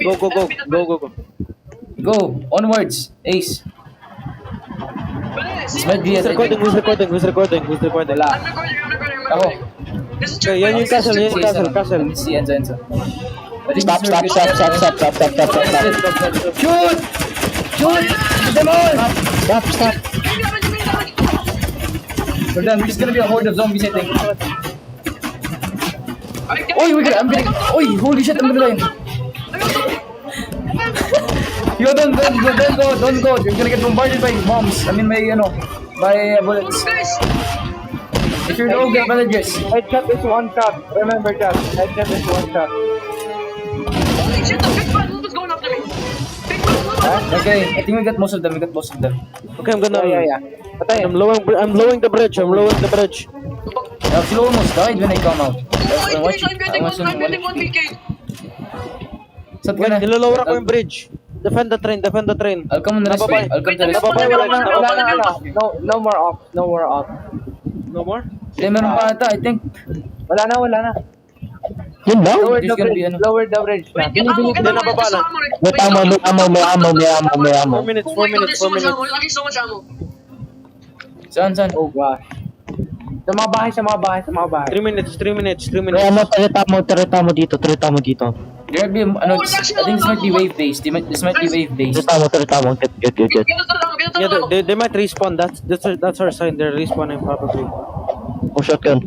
Go, go, go. Go, go, go. Go, onwards, Ace. This might be Who's it. recording? Who's recording? Who's recording? Who's recording? Wala. I'm recording. Ako. Okay, yan yung castle, yan yung castle, castle. Si Enzo. Stop. Shoot! Shoot! Shoot them all! Stop. We're done. We're just gonna be a horde of zombies, I think. Oi, I'm getting. Oi, holy shit, I'm gonna die. Yo, don't go. You're gonna get bombarded by bombs. I mean, by bullets. If you're low, get bandages. Headshot is one shot. Remember that. Headshot is one shot. Holy shit, the big bad wolf is going after me. Big bad wolf. Okay, I think we got most of them. Okay, I'm gonna. Yeah. Patay. I'm lowering the bridge. She almost died when I come out. I'm getting one PK. Saan ka Wait, na? nilolower ako yung bridge. Defend the train. I'll come on the rest way. I'll come to the rest way. Nababay, wala na. No more off. No more? Hindi, meron pa ata, I think. Wala na. Yun ba? Lower There's the gonna be bridge. ano. Lower the bridge na. Get ammo. nababa na. May ammo. 4 minutes. There's so much ammo. There's so much ammo. Saan? Oh gosh. Sa mga bahay. 3 minutes. Treta mo dito. There might be, I think this might be wave based. This might be wave based. Treta mo. Get. Get the ammo. Yeah, they might respawn. That's our sign. They're respawning probably. Oh, shotgun.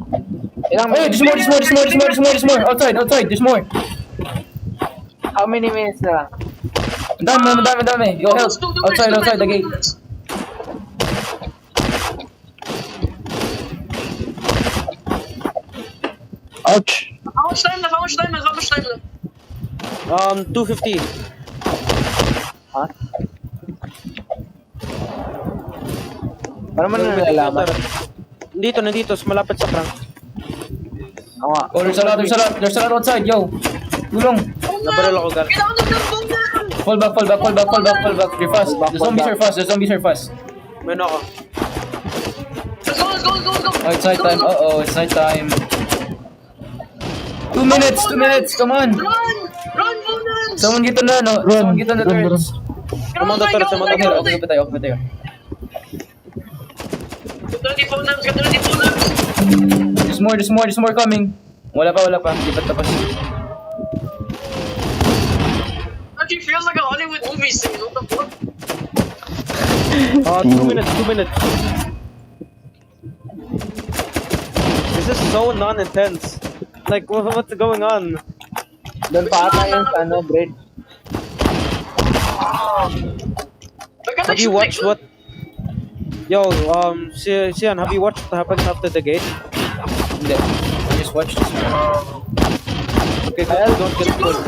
Hey, there's more. Outside, there's more. How many minutes na? Ang dami. Go help. Outside the gate. Ouch. How much time left? 250. Ha? Paano mo na nalalaman? Nandito, malapit sa prank. Ako nga. Oh, there's a lot outside, yo. Tulong. Nabaril ako, Gar. Get out of the phone. Fall back. You're fast. The zombies are fast. Meron ako. Let's go. Oh, it's night time. It's night time. 2 minutes. Come on. Run, Bonans. Someone get on the turrets. Come on, turret, go. Okay, off ba tayo? Get ready, Bonans. There's more coming. Wala pa. Lipat tapos. Actually feels like a Hollywood movie scene. What the fuck? 2 minutes. This is so non-intense. Like, what's going on? Doon pa ata yung bridge. Have you watched what? Yo, Sian, have you watched what happens after the gate? Hindi. I just watched this. Okay, don't get killed.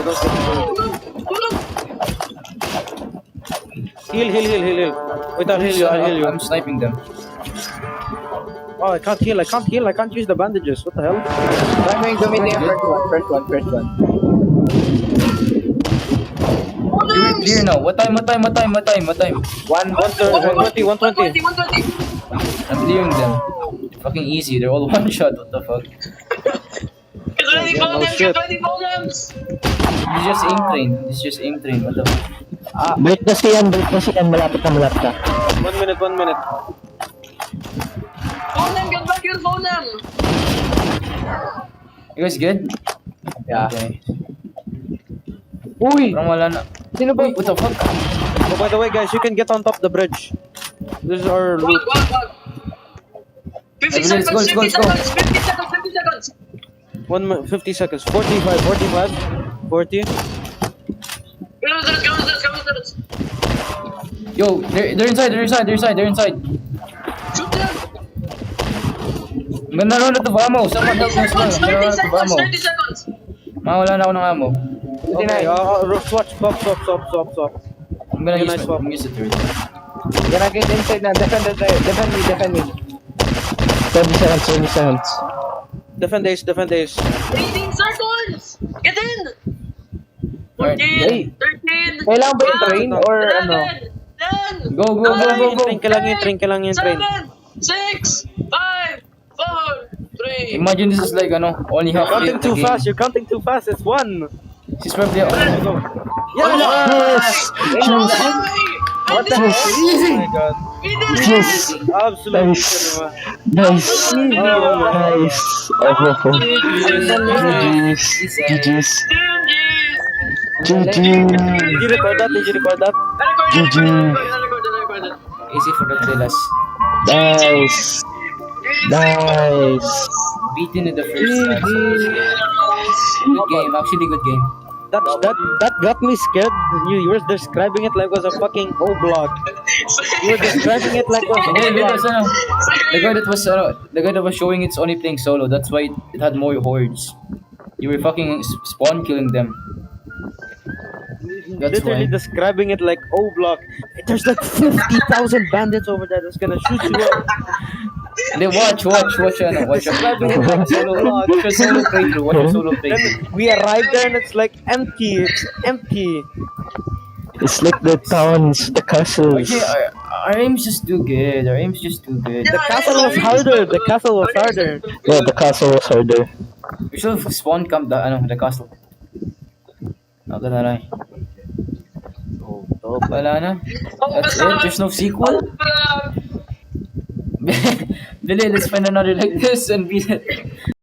Heal. Wait, I'll heal you. I'm sniping them. Oh, I can't heal. I can't use the bandages. What the hell? Try mo yung gamitin yung first one. You're clear now. What time? 120. I'm clearing them. Fucking easy. They're all one shot. What the fuck? Get ready, shit. Bonans. It's just aim train. What the fuck? Break na siyan. Malapit na. 1 minute. Bonam, get back here, Bonam. You guys good? Yeah. Okay. Uy! Parang wala na. Sino ba? What the fuck? Oh, by the way, guys, you can get on top of the bridge. This is our loot. What? 50 Let's go, seconds, let's go. 50 seconds. 50 seconds. 45. 40. Get on the turrets. Yo, they're inside. Shoot them. I'm gonna run out of ammo. Someone 30 help me as well. I'm gonna seconds, run out of 30 ammo. seconds. Mawala na ako ng ammo. Okay, swap. I'm gonna Nice swap. use the turret. Gonna get inside na. Defend me. 30 seconds. Defend Ace. 18 seconds. Get in. Alright. 14, 13, Kailangan ba yung train or ano? 10, Go. Train. 7, 6, 5, 4, 3. Imagine this is like only half You're counting too fast. It's 1. She's probably. Yes! What the hell? Oh my god. Yes. Absolutely. Nice. Nice. Nice. Oh. GG's. GG. Did you record that? Did you record that? GG. Easy for the Trillas. Nice. Nice. Beaten in the first match. Good game, actually good game. That got me scared. You were describing it like it was a fucking O block. You were describing it like it was Hindi, O block. because the guy that was showing it's only playing solo. That's why it had more hordes. You were fucking spawn killing them. That's Literally why. describing it like O block. There's like 50,000 bandits over there that's gonna shoot you up. Hindi, watch Describing it like solo block. Watch your solo playthrough. Watch your solo playthrough. Then we arrived there and it's like empty. It's empty. It's like the towns, the castles. Okay, our aim's just too good. Our aim's just too good. The castle was harder. The castle was harder. Yeah, the castle was harder. We should have spawn camped the castle. Not gonna lie. Wala na. That's it. There's no sequel. Billy, let's find another like this and beat it.